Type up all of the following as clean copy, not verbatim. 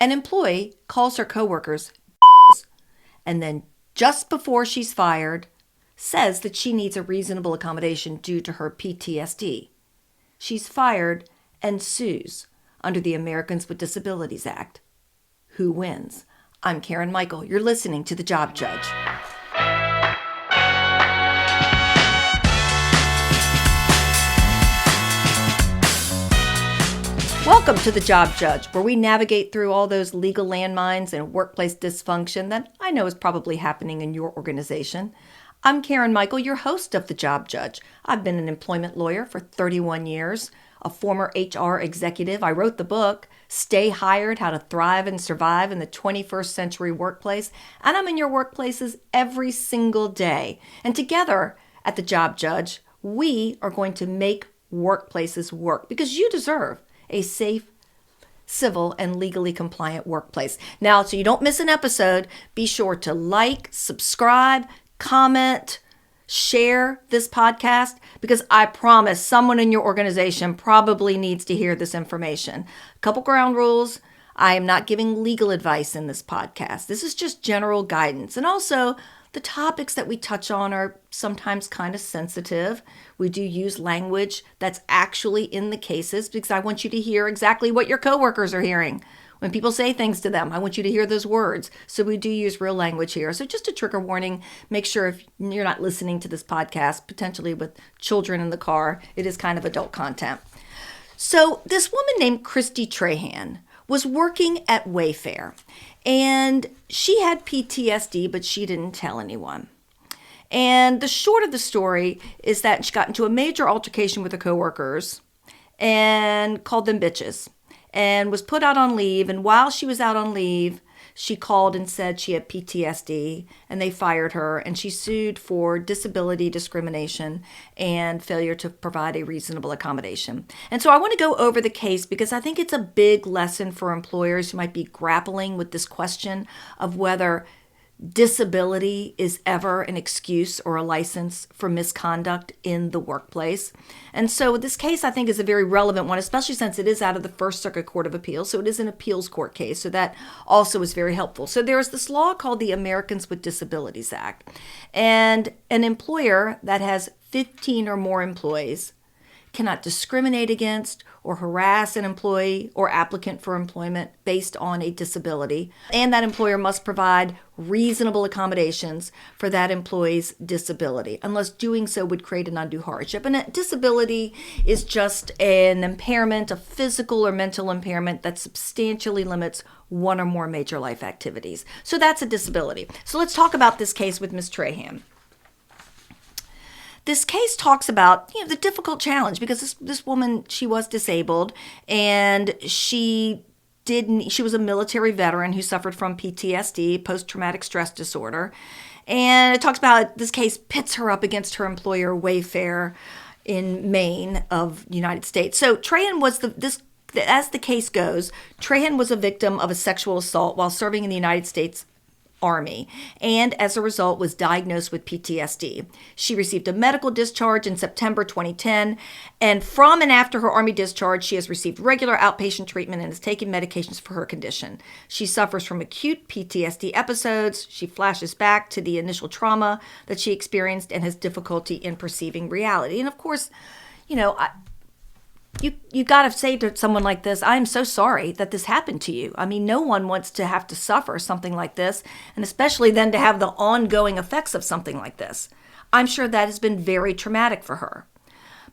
An employee calls her coworkers and then just before she's fired, says that she needs a reasonable accommodation due to her PTSD. She's fired and sues under the Americans with Disabilities Act. Who wins? I'm Karen Michael. You're listening to The Job Judge. Welcome to The Job Judge, where we navigate through all those legal landmines and workplace dysfunction that I know is probably happening in your organization. I'm Karen Michael, your host of The Job Judge. I've been an employment lawyer for 31 years, a former HR executive. I wrote the book, Stay Hired, How to Thrive and Survive in the 21st Century Workplace, and I'm in your workplaces every single day. And together at The Job Judge, we are going to make workplaces work because you deserve a safe, civil, and legally compliant workplace. Now, so you don't miss an episode, be sure to like, subscribe, comment, share this podcast, because I promise someone in your organization probably needs to hear this information. A couple ground rules. I am not giving legal advice in this podcast. This is just general guidance. And also, the topics that we touch on are sometimes kind of sensitive. We do use language that's actually in the cases because I want you to hear exactly what your coworkers are hearing. When people say things to them, I want you to hear those words. So we do use real language here. So just a trigger warning, make sure if you're not listening to this podcast, potentially with children in the car, it is kind of adult content. So this woman named Christy Trahan was working at Wayfair, and she had PTSD, but she didn't tell anyone. And the short of the story is that she got into a major altercation with her coworkers and called them bitches and was put out on leave. And while she was out on leave, she called and said she had PTSD, and they fired her, and she sued for disability discrimination and failure to provide a reasonable accommodation. And so I want to go over the case because I think it's a big lesson for employers who might be grappling with this question of whether disability is ever an excuse or a license for misconduct in the workplace. And so this case, I think, is a very relevant one, especially since it is out of the First Circuit Court of Appeals. So it is an appeals court case. So that also is very helpful. So there is this law called the Americans with Disabilities Act. And an employer that has 15 or more employees cannot discriminate against or harass an employee or applicant for employment based on a disability. And that employer must provide reasonable accommodations for that employee's disability, unless doing so would create an undue hardship. And a disability is just an impairment, a physical or mental impairment that substantially limits one or more major life activities. So that's a disability. So let's talk about this case with Ms. Trahan. This case talks about, the difficult challenge because this woman, she was disabled and she was a military veteran who suffered from PTSD, post-traumatic stress disorder. And it talks about this case pits her up against her employer, Wayfair, in Maine of the United States. So Trahan was as the case goes, Trahan was a victim of a sexual assault while serving in the United States Army, and as a result was diagnosed with PTSD. She received a medical discharge in September 2010, and from and after her Army discharge, she has received regular outpatient treatment and is taking medications for her condition. She suffers from acute PTSD episodes. She flashes back to the initial trauma that she experienced and has difficulty in perceiving reality. And of course, You got to say to someone like this, I am so sorry that this happened to you. I mean, no one wants to have to suffer something like this, and especially then to have the ongoing effects of something like this. I'm sure that has been very traumatic for her.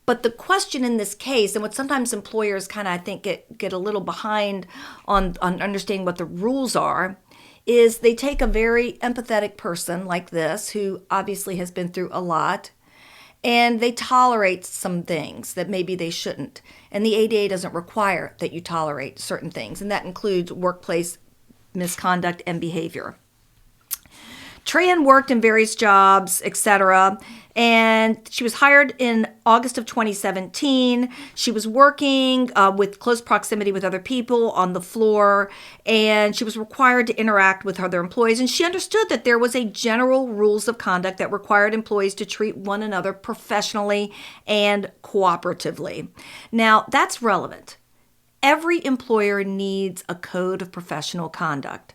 But the question in this case, and what sometimes employers kind of, I think, get a little behind on understanding what the rules are, is they take a very empathetic person like this, who obviously has been through a lot, and they tolerate some things that maybe they shouldn't. And the ADA doesn't require that you tolerate certain things, and that includes workplace misconduct and behavior. Trahan worked in various jobs, etc., and she was hired in August of 2017. She was working with close proximity with other people on the floor, and she was required to interact with other employees. And she understood that there was a general rules of conduct that required employees to treat one another professionally and cooperatively. Now, that's relevant. Every employer needs a code of professional conduct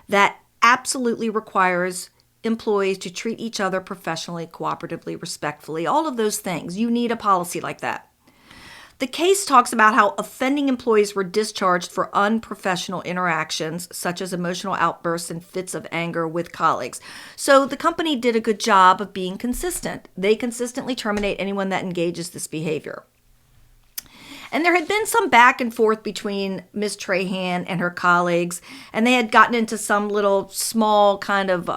that absolutely requires employees to treat each other professionally, cooperatively, respectfully, all of those things. You need a policy like that. The case talks about how offending employees were discharged for unprofessional interactions, such as emotional outbursts and fits of anger with colleagues. So the company did a good job of being consistent. They consistently terminate anyone that engages this behavior. And there had been some back and forth between Ms. Trahan and her colleagues, and they had gotten into some little small kind of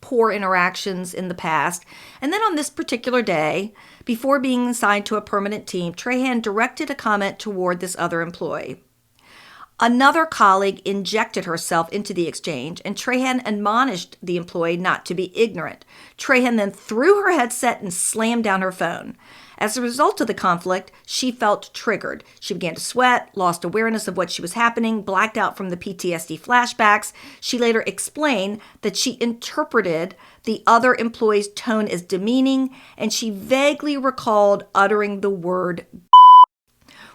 poor interactions in the past. And then on this particular day, before being assigned to a permanent team, Trahan directed a comment toward this other employee. Another colleague injected herself into the exchange, and Trahan admonished the employee not to be ignorant. Trahan then threw her headset and slammed down her phone. As a result of the conflict, she felt triggered. She began to sweat, lost awareness of what she was happening, blacked out from the PTSD flashbacks. She later explained that she interpreted the other employee's tone as demeaning, and she vaguely recalled uttering the word.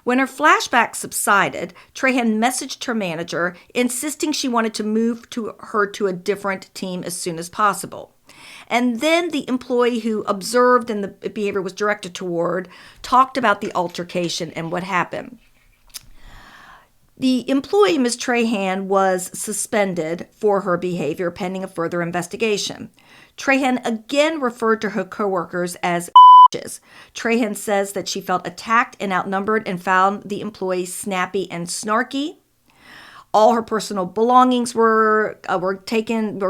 When her flashback subsided, Trahan messaged her manager, insisting she wanted to move her to a different team as soon as possible. And then the employee who observed and the behavior was directed toward talked about the altercation and what happened. The employee, Ms. Trahan, was suspended for her behavior pending a further investigation. Trahan again referred to her coworkers as bitches. Trahan says that she felt attacked and outnumbered and found the employee snappy and snarky. All her personal belongings were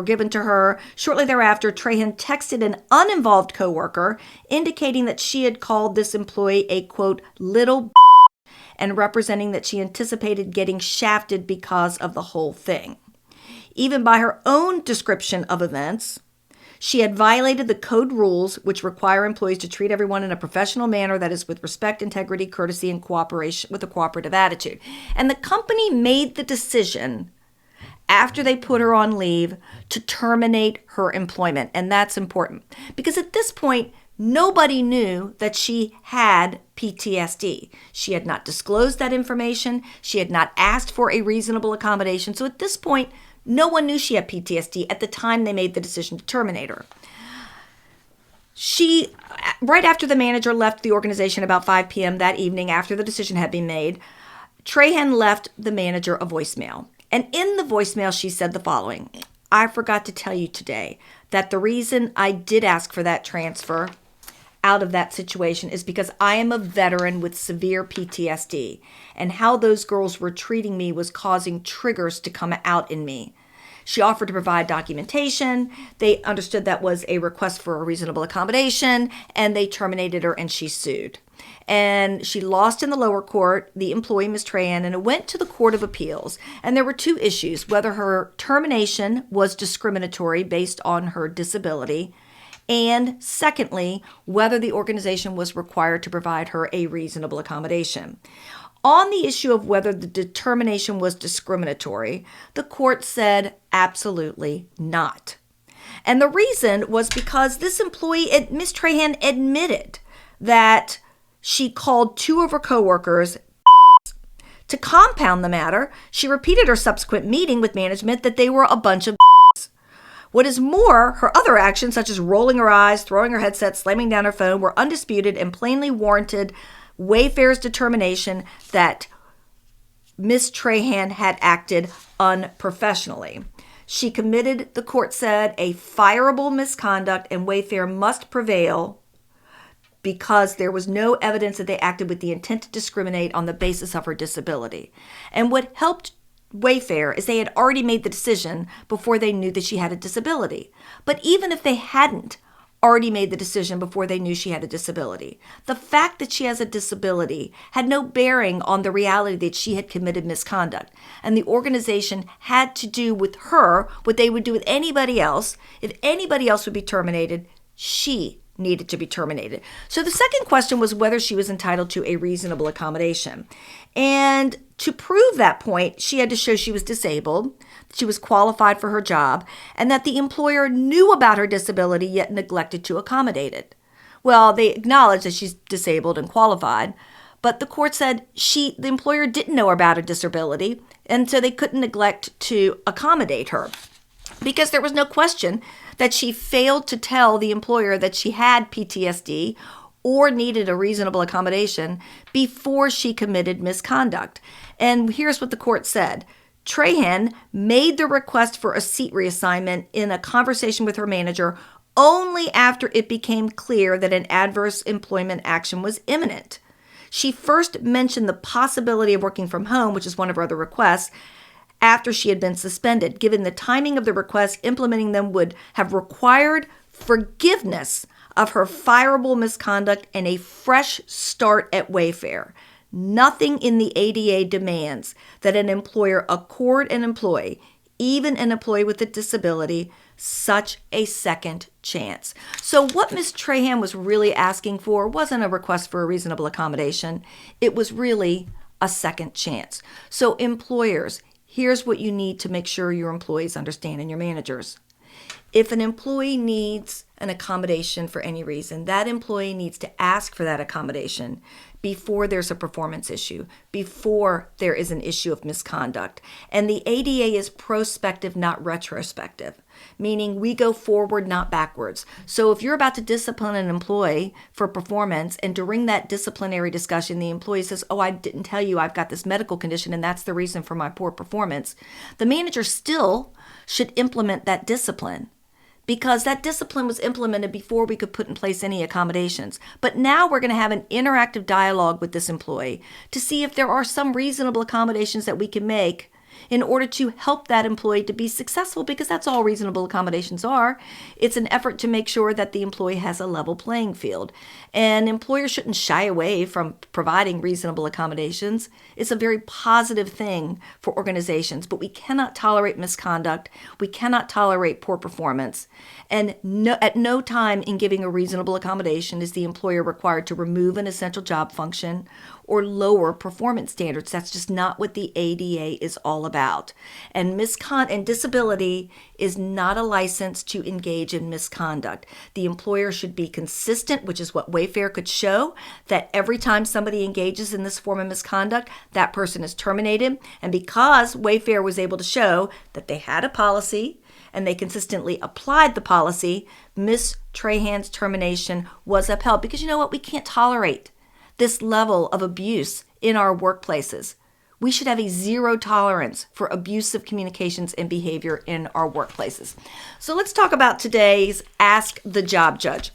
given to her. Shortly thereafter, Trahan texted an uninvolved coworker indicating that she had called this employee a, quote, little and representing that she anticipated getting shafted because of the whole thing. Even by her own description of events, she had violated the code rules, which require employees to treat everyone in a professional manner that is with respect, integrity, courtesy, and cooperation with a cooperative attitude. And the company made the decision after they put her on leave to terminate her employment. And that's important because at this point, nobody knew that she had PTSD. She had not disclosed that information. She had not asked for a reasonable accommodation. So at this point, no one knew she had PTSD at the time they made the decision to terminate her. Right after the manager left the organization about 5 p.m. that evening, after the decision had been made, Trahan left the manager a voicemail. And in the voicemail, she said the following: I forgot to tell you today that the reason I did ask for that transfer out of that situation is because I am a veteran with severe PTSD, and how those girls were treating me was causing triggers to come out in me. She offered to provide documentation. They understood that was a request for a reasonable accommodation, and they terminated her and she sued. And she lost in the lower court, the employee, Ms. Trahan, and it went to the Court of Appeals. And there were two issues: whether her termination was discriminatory based on her disability, and secondly, whether the organization was required to provide her a reasonable accommodation. On the issue of whether the determination was discriminatory, the court said absolutely not. And the reason was because this employee, Ms. Trahan, admitted that she called two of her coworkers. To compound the matter, she repeated her subsequent meeting with management that they were a bunch of. What is more, her other actions, such as rolling her eyes, throwing her headset, slamming down her phone, were undisputed and plainly warranted Wayfair's determination that Ms. Trahan had acted unprofessionally. She committed, the court said, a firable misconduct, and Wayfair must prevail because there was no evidence that they acted with the intent to discriminate on the basis of her disability. And what helped Wayfair is they had already made the decision before they knew that she had a disability. But even if they hadn't already made the decision before they knew she had a disability, the fact that she has a disability had no bearing on the reality that she had committed misconduct. And the organization had to do with her what they would do with anybody else. If anybody else would be terminated, she needed to be terminated. So the second question was whether she was entitled to a reasonable accommodation. And to prove that point, she had to show she was disabled, she was qualified for her job, and that the employer knew about her disability yet neglected to accommodate it. Well, they acknowledge that she's disabled and qualified, But the court said the employer didn't know about her disability, and so they couldn't neglect to accommodate her because there was no question that she failed to tell the employer that she had PTSD or needed a reasonable accommodation before she committed misconduct. And here's what the court said. Trahan made the request for a seat reassignment in a conversation with her manager only after it became clear that an adverse employment action was imminent. She first mentioned the possibility of working from home, which is one of her other requests, after she had been suspended. Given the timing of the requests, implementing them would have required forgiveness of her firable misconduct and a fresh start at Wayfair. Nothing in the ADA demands that an employer accord an employee, even an employee with a disability, such a second chance. So what Ms. Trahan was really asking for wasn't a request for a reasonable accommodation. It was really a second chance. So employers, here's what you need to make sure your employees understand and your managers. If an employee needs an accommodation for any reason, that employee needs to ask for that accommodation before there's a performance issue, before there is an issue of misconduct. And the ADA is prospective, not retrospective, meaning we go forward, not backwards. So if you're about to discipline an employee for performance, and during that disciplinary discussion, the employee says, oh, I didn't tell you I've got this medical condition and that's the reason for my poor performance, the manager still should implement that discipline, because that discipline was implemented before we could put in place any accommodations. But now we're going to have an interactive dialogue with this employee to see if there are some reasonable accommodations that we can make in order to help that employee to be successful, because that's all reasonable accommodations are. It's an effort to make sure that the employee has a level playing field. And employers shouldn't shy away from providing reasonable accommodations. It's a very positive thing for organizations, but we cannot tolerate misconduct. We cannot tolerate poor performance. And at no time in giving a reasonable accommodation is the employer required to remove an essential job function or lower performance standards. That's just not what the ADA is all about. And disability is not a license to engage in misconduct. The employer should be consistent, which is what Wayfair could show, that every time somebody engages in this form of misconduct, that person is terminated. And because Wayfair was able to show that they had a policy and they consistently applied the policy, Ms. Trahan's termination was upheld. Because you know what? We can't tolerate this level of abuse in our workplaces. We should have a zero tolerance for abusive communications and behavior in our workplaces. So let's talk about today's Ask the Job Judge.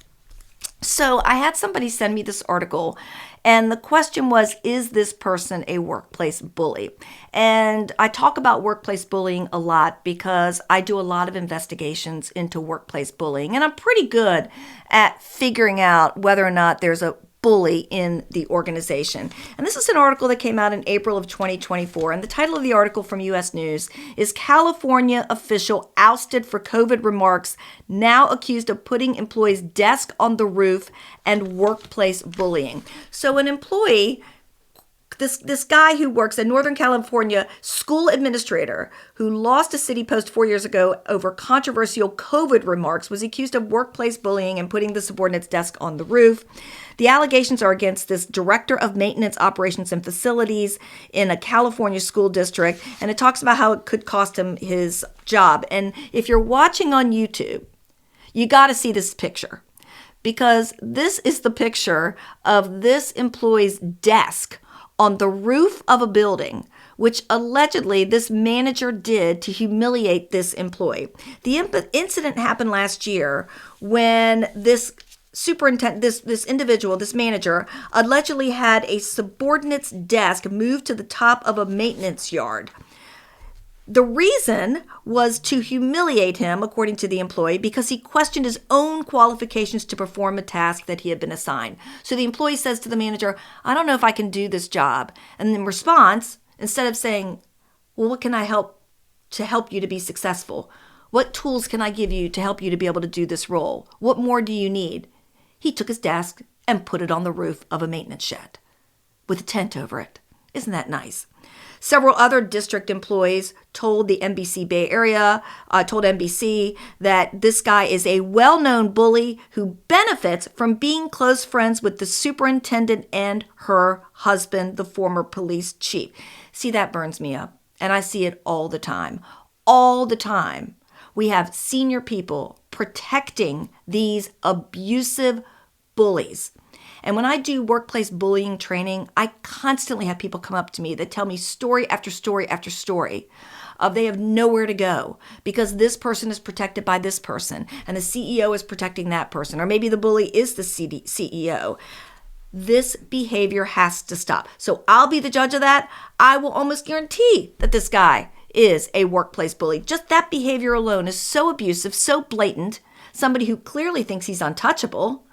So I had somebody send me this article, and the question was, is this person a workplace bully? And I talk about workplace bullying a lot because I do a lot of investigations into workplace bullying, and I'm pretty good at figuring out whether or not there's a bully in the organization. And this is an article that came out in April of 2024. And the title of the article from U.S. News is California Official Ousted for COVID Remarks, Now Accused of Putting Employee's Desk on the Roof and Workplace Bullying. So an employee, this guy who works a Northern California school administrator who lost a city post 4 years ago over controversial COVID remarks, was accused of workplace bullying and putting the subordinate's desk on the roof. The allegations are against this director of maintenance, operations, and facilities in a California school district, and it talks about how it could cost him his job. And if you're watching on YouTube, you got to see this picture, because this is the picture of this employee's desk on the roof of a building, which allegedly this manager did to humiliate this employee. The incident happened last year when this individual, this manager, allegedly had a subordinate's desk moved to the top of a maintenance yard. The reason was to humiliate him, according to the employee, because he questioned his own qualifications to perform a task that he had been assigned. So the employee says to the manager, I don't know if I can do this job. And in response, instead of saying, well, what can I help you to be successful? What tools can I give you to help you to be able to do this role? What more do you need? He took his desk and put it on the roof of a maintenance shed with a tent over it. Isn't that nice? Several other district employees told the NBC Bay Area, told NBC that this guy is a well-known bully who benefits from being close friends with the superintendent and her husband, the former police chief. See, that burns me up. And I see it all the time. All the time. We have senior people protecting these abusive bullies. And when I do workplace bullying training, I constantly have people come up to me that tell me story after story after story of they have nowhere to go because this person is protected by this person and the CEO is protecting that person, or maybe the bully is the CEO. This behavior has to stop. So I'll be the judge of that. I will almost guarantee that this guy is a workplace bully. Just that behavior alone is so abusive, so blatant. Somebody who clearly thinks he's untouchable.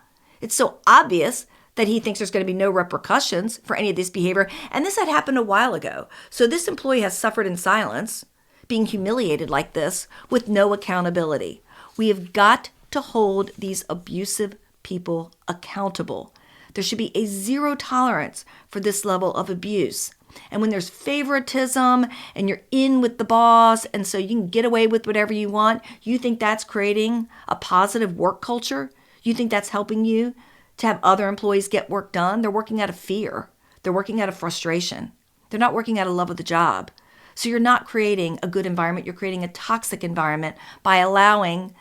It's so obvious that he thinks there's going to be no repercussions for any of this behavior. And this had happened a while ago. So this employee has suffered in silence, being humiliated like this with no accountability. We have got to hold these abusive people accountable. There should be a zero tolerance for this level of abuse. And when there's favoritism and you're in with the boss and so you can get away with whatever you want, you think that's creating a positive work culture? You think that's helping you to have other employees get work done? They're working out of fear. They're working out of frustration. They're not working out of love of the job. So you're not creating a good environment. You're creating a toxic environment by allowing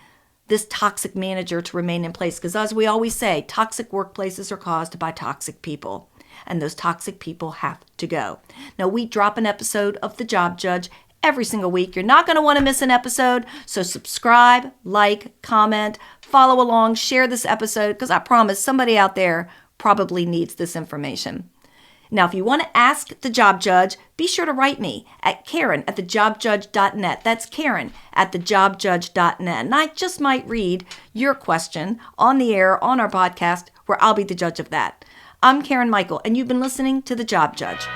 this toxic manager to remain in place. Because as we always say, toxic workplaces are caused by toxic people. And those toxic people have to go. Now, we drop an episode of The Job Judge every single week. You're not going to want to miss an episode. So subscribe, like, comment, follow along, share this episode, because I promise somebody out there probably needs this information. Now, if you want to ask the Job Judge, be sure to write me at Karen@thejobjudge.net. That's Karen@thejobjudge.net. And I just might read your question on the air on our podcast where I'll be the judge of that. I'm Karen Michael, and you've been listening to The Job Judge.